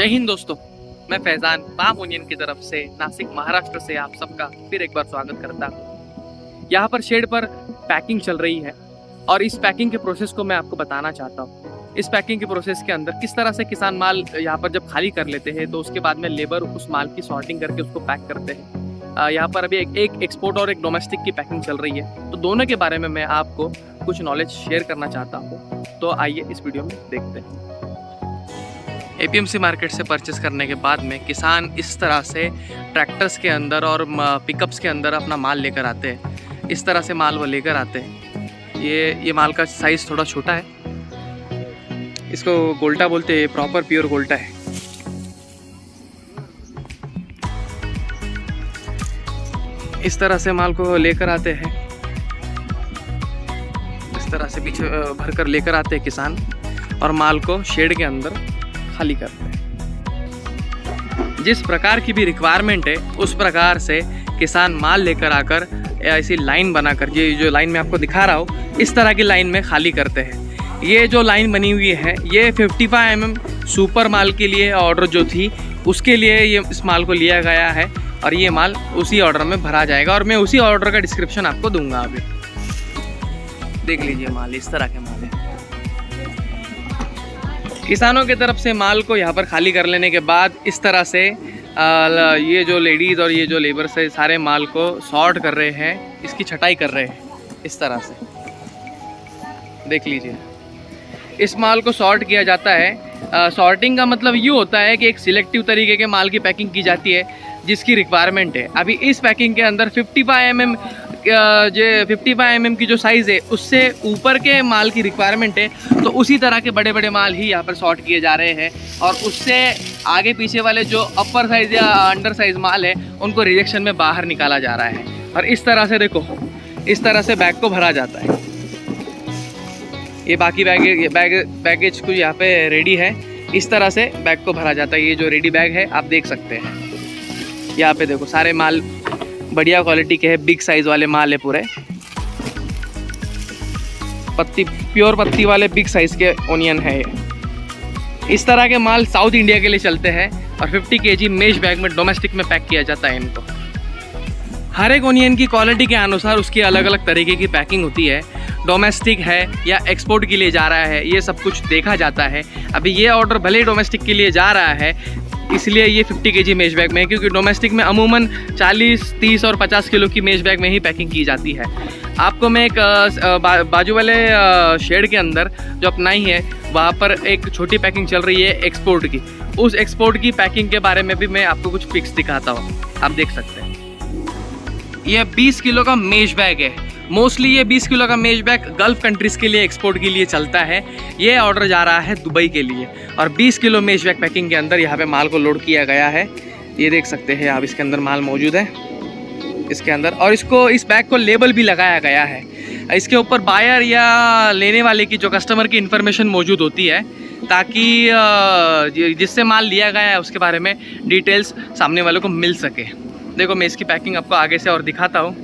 जय हिंद दोस्तों, मैं फैजान पाम ओनियन की तरफ से नासिक महाराष्ट्र से आप सबका फिर एक बार स्वागत करता हूँ। यहाँ पर शेड पर पैकिंग चल रही है और इस पैकिंग के प्रोसेस को मैं आपको बताना चाहता हूँ। इस पैकिंग के प्रोसेस के अंदर किस तरह से किसान माल यहाँ पर जब खाली कर लेते हैं तो उसके बाद में लेबर उस माल की सॉर्टिंग करके उसको पैक करते हैं। यहाँ पर अभी एक एक्सपोर्ट और एक डोमेस्टिक की पैकिंग चल रही है, तो दोनों के बारे में मैं आपको कुछ नॉलेज शेयर करना चाहता हूँ। तो आइए इस वीडियो में देखते हैं। एपीएमसी मार्केट से परचेस करने के बाद में किसान इस तरह से ट्रैक्टर्स के अंदर और पिकअप्स के अंदर अपना माल लेकर आते हैं। इस तरह से माल वो लेकर आते हैं। ये माल का साइज़ थोड़ा छोटा है, इसको गोल्टा बोलते हैं, प्रॉपर प्योर गोल्टा है। इस तरह से माल को लेकर आते हैं, इस तरह से पीछे भरकर लेकर आते हैं किसान और माल को शेड के अंदर खाली करते हैं। जिस प्रकार की भी रिक्वायरमेंट है उस प्रकार से किसान माल लेकर आकर ऐसी लाइन बनाकर, ये जो लाइन मैं आपको दिखा रहा हूँ, इस तरह की लाइन में खाली करते हैं। ये जो लाइन बनी हुई है ये 55 mm सुपर माल के लिए ऑर्डर जो थी उसके लिए ये इस माल को लिया गया है और ये माल उसी ऑर्डर में भरा जाएगा और मैं उसी ऑर्डर का डिस्क्रिप्शन आपको दूंगा। अभी देख लीजिए, माल इस तरह के माल है। किसानों की तरफ से माल को यहाँ पर खाली कर लेने के बाद इस तरह से ये जो लेडीज़ और ये जो लेबर्स है सारे माल को सॉर्ट कर रहे हैं, इसकी छटाई कर रहे हैं। इस तरह से देख लीजिए, इस माल को सॉर्ट किया जाता है। सॉर्टिंग का मतलब ये होता है कि एक सिलेक्टिव तरीके के माल की पैकिंग की जाती है जिसकी रिक्वायरमेंट है। अभी इस पैकिंग के अंदर 55 mm की जो साइज़ है उससे ऊपर के माल की रिक्वायरमेंट है, तो उसी तरह के बड़े बड़े माल ही यहाँ पर सॉर्ट किए जा रहे हैं और उससे आगे पीछे वाले जो अपर साइज़ या अंडर साइज़ माल है उनको रिजेक्शन में बाहर निकाला जा रहा है। और इस तरह से देखो, इस तरह से बैग को भरा जाता है। ये बाकी बैगेज को यहाँ पे रेडी है, इस तरह से बैग को भरा जाता है। ये जो रेडी बैग है आप देख सकते हैं, यहाँ पे देखो सारे माल बढ़िया क्वालिटी के हैं, बिग साइज वाले माल है पूरे, प्योर पत्ती वाले बिग साइज के ओनियन है ये। इस तरह के माल साउथ इंडिया के लिए चलते हैं और 50 kg मेश बैग में डोमेस्टिक में पैक किया जाता है इनको। हर एक ओनियन की क्वालिटी के अनुसार उसकी अलग अलग तरीके की पैकिंग होती है। डोमेस्टिक है या एक्सपोर्ट के लिए जा रहा है, ये सब कुछ देखा जाता है। अभी ये ऑर्डर भले डोमेस्टिक के लिए जा रहा है इसलिए ये 50 kg मेश बैग में है, क्योंकि डोमेस्टिक में अमूमन 40, 30 और 50 किलो की मेश बैग में ही पैकिंग की जाती है। आपको मैं एक बाजू वाले शेड के अंदर जो अपना ही है वहाँ पर एक छोटी पैकिंग चल रही है एक्सपोर्ट की। उस एक्सपोर्ट की पैकिंग के बारे में भी मैं आपको कुछ पिक्स दिखाता हूँ, आप देख सकते हैं। यह 20 किलो का मेश बैग है। मोस्टली ये 20 किलो का मेश बैग गल्फ कंट्रीज़ के लिए एक्सपोर्ट के लिए चलता है। ये ऑर्डर जा रहा है दुबई के लिए और 20 किलो मेश बैग पैकिंग के अंदर यहाँ पे माल को लोड किया गया है। ये देख सकते हैं आप, इसके अंदर माल मौजूद है इसके अंदर, और इस बैग को लेबल भी लगाया गया है। इसके ऊपर बायर या लेने वाले की जो कस्टमर की इन्फॉर्मेशन मौजूद होती है ताकि जिससे माल लिया गया है उसके बारे में डिटेल्स सामने वालों को मिल सके। देखो मैं इसकी पैकिंग आपको आगे से और दिखाता हूँ,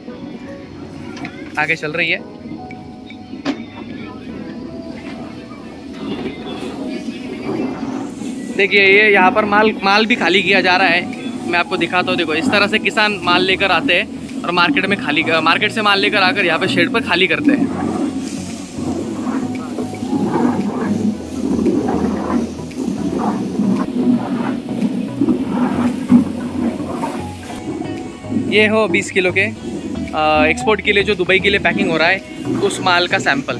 आगे चल रही है। देखिए ये यहाँ पर माल भी खाली किया जा रहा है, मैं आपको दिखाता हूँ। देखो इस तरह से किसान माल लेकर आते हैं और मार्केट से माल लेकर आकर यहाँ पे शेड पर खाली करते हैं। ये हो 20 किलो के एक्सपोर्ट के लिए जो दुबई के लिए पैकिंग हो रहा है उस माल का सैंपल।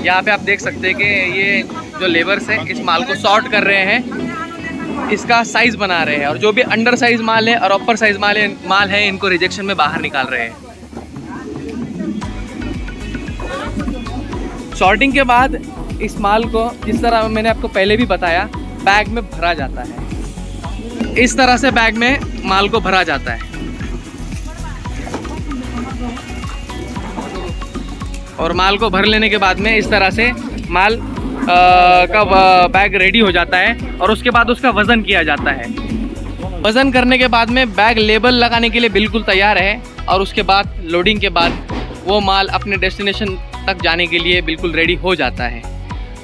यहाँ पे आप देख सकते हैं कि ये जो लेबर्स है इस माल को सॉर्ट कर रहे हैं, इसका साइज़ बना रहे हैं और जो भी अंडर साइज माल है और अपर साइज माल है इनको रिजेक्शन में बाहर निकाल रहे हैं। सॉर्टिंग के बाद इस माल को जिस तरह मैंने आपको पहले भी बताया बैग में भरा जाता है। इस तरह से बैग में माल को भरा जाता है और माल को भर लेने के बाद में इस तरह से माल का बैग रेडी हो जाता है और उसके बाद उसका वज़न किया जाता है। वज़न करने के बाद में बैग लेबल लगाने के लिए बिल्कुल तैयार है और उसके बाद लोडिंग के बाद वो माल अपने डेस्टिनेशन तक जाने के लिए बिल्कुल रेडी हो जाता है।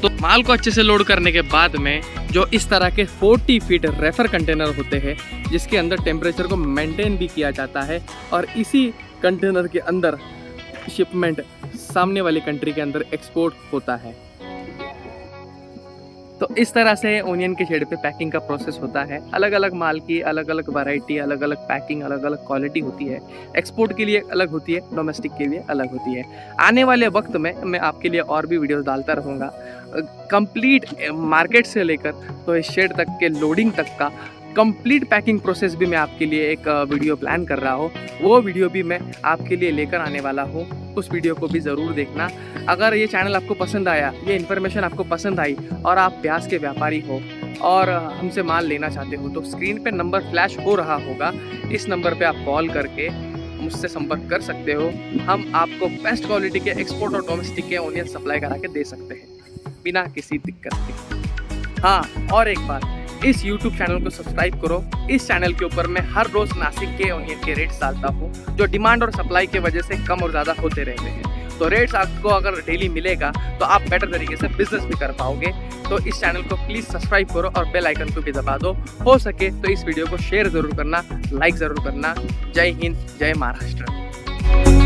तो माल को अच्छे से लोड करने के बाद में जो इस तरह के 40 फीट रेफर कंटेनर होते हैं, जिसके अंदर टेम्परेचर को मेंटेन भी किया जाता है, और इसी कंटेनर के अंदर शिपमेंट सामने वाली कंट्री के अंदर एक्सपोर्ट होता है। तो इस तरह से ओनियन के शेड पे पैकिंग का प्रोसेस होता है। अलग अलग माल की अलग अलग वैरायटी, अलग अलग पैकिंग, अलग अलग क्वालिटी होती है। एक्सपोर्ट के लिए अलग होती है, डोमेस्टिक के लिए अलग होती है। आने वाले वक्त में मैं आपके लिए और भी वीडियोस डालता रहूँगा। कंप्लीट मार्केट से लेकर तो इस शेड तक के लोडिंग तक का कंप्लीट पैकिंग प्रोसेस भी मैं आपके लिए एक वीडियो प्लान कर रहा हूँ। वो वीडियो भी मैं आपके लिए लेकर आने वाला हूँ, उस वीडियो को भी ज़रूर देखना। अगर ये चैनल आपको पसंद आया, ये इन्फॉर्मेशन आपको पसंद आई और आप प्याज के व्यापारी हो और हमसे माल लेना चाहते हो, तो स्क्रीन पे नंबर फ्लैश हो रहा होगा, इस नंबर पे आप कॉल करके मुझसे संपर्क कर सकते हो। हम आपको बेस्ट क्वालिटी के एक्सपोर्ट और डोमेस्टिक के ओनियन सप्लाई करा के दे सकते हैं बिना किसी दिक्कत के। हाँ, और एक बात, इस YouTube चैनल को सब्सक्राइब करो। इस चैनल के ऊपर मैं हर रोज नासिक के ओनियन के रेट्स डालता हूँ, जो डिमांड और सप्लाई की वजह से कम और ज़्यादा होते रहते हैं। तो रेट्स आपको अगर डेली मिलेगा तो आप बेटर तरीके से बिजनेस भी कर पाओगे। तो इस चैनल को प्लीज़ सब्सक्राइब करो और बेल आइकन को भी दबा दो। हो सके तो इस वीडियो को शेयर ज़रूर करना, लाइक ज़रूर करना। जय हिंद, जय महाराष्ट्र।